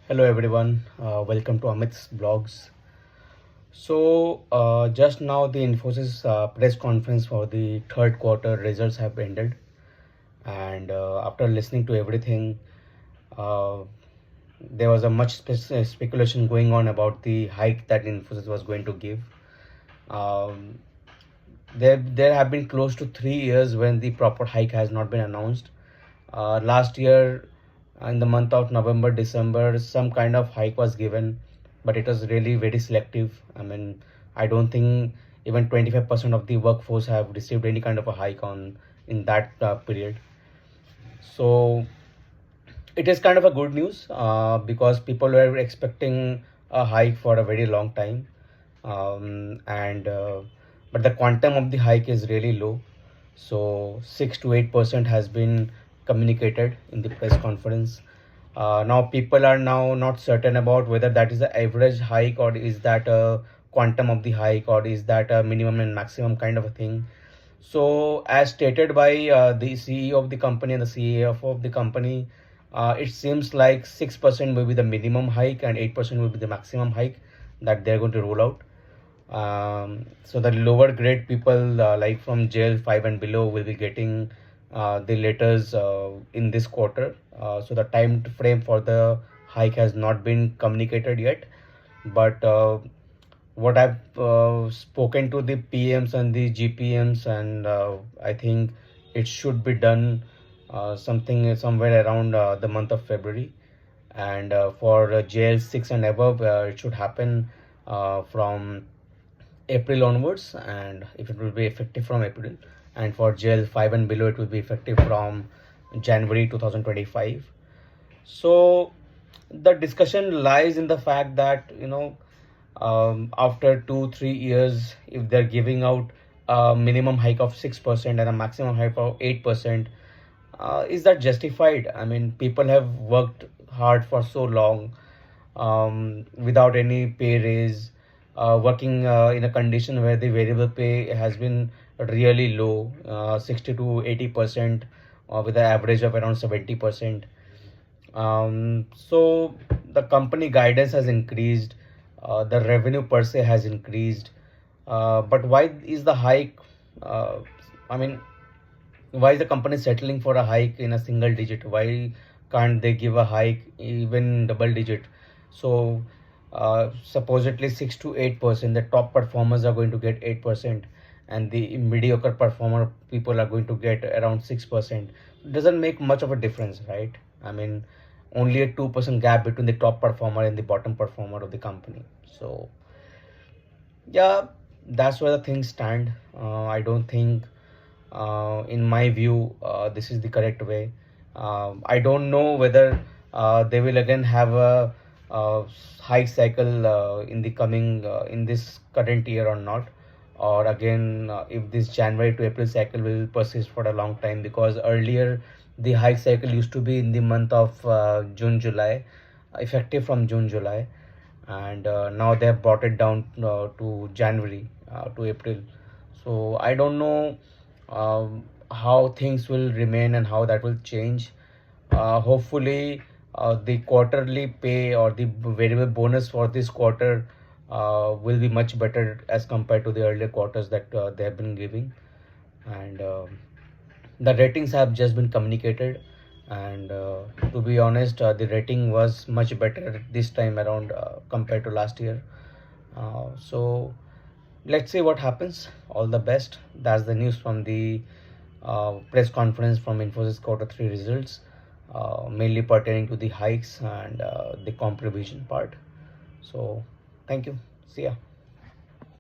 Hello everyone, welcome to Amit's blogs. Just now the Infosys press conference for the third quarter results have ended, and after listening to everything, uh, there was a much speculation going on about the hike that Infosys was going to give. Um, there have been close to 3 years when the proper hike has not been announced. Last year, in the month of November, December, some kind of hike was given, but it was really very selective. I mean, I don't think even 25% of the workforce have received any kind of a hike on in that period. So it is kind of a good news because people were expecting a hike for a very long time, and but the quantum of the hike is really low. So 6 to 8% has been communicated in the press conference. Now people are now not certain about whether that is the average hike, or is that a quantum of the hike, or is that a minimum and maximum kind of a thing. So, as stated by the CEO of the company and the CFO of the company, it seems like 6% will be the minimum hike and 8% will be the maximum hike that they're going to roll out. So the lower grade people, like from jail 5 and below, will be getting the letters in this quarter. So the time frame for the hike has not been communicated yet, but what I've spoken to the PMs and the GPMs, and I think it should be done something somewhere around the month of February. And for JL 6 and above, it should happen from April onwards, and if it will be effective from April, and for JL 5 and below, it will be effective from January 2025. So the discussion lies in the fact that after 2 3 years, if they're giving out a minimum hike of 6% and a maximum hike of 8%, is that justified? I mean, people have worked hard for so long without any pay raise, working in a condition where the variable pay has been really low, 60 to 80%, with an average of around 70%. So the company guidance has increased, the revenue per se has increased, but why is the hike? Uh, I mean, why is the company settling for a hike in a single digit? Why can't they give a hike even double digit? So supposedly 6 to 8%, the top performers are going to get 8%, and the mediocre performer people are going to get around 6%. Doesn't make much of a difference, right? I mean, only a 2% gap between the top performer and the bottom performer of the company. So yeah, that's where the things stand. I don't think, in my view, this is the correct way. I don't know whether they will again have a hike cycle in the coming in this current year or not, or again if this January to April cycle will persist for a long time, because earlier the hike cycle used to be in the month of June July, effective from June July, and now they have brought it down to January to April. So I don't know how things will remain and how that will change. Hopefully, the quarterly pay or the variable bonus for this quarter will be much better as compared to the earlier quarters that they have been giving. And the ratings have just been communicated, and to be honest, the rating was much better this time around compared to last year. So let's see what happens. All the best. That's the news from the press conference from Infosys quarter 3 results, mainly pertaining to the hikes and the comp revision part. So thank you. See ya.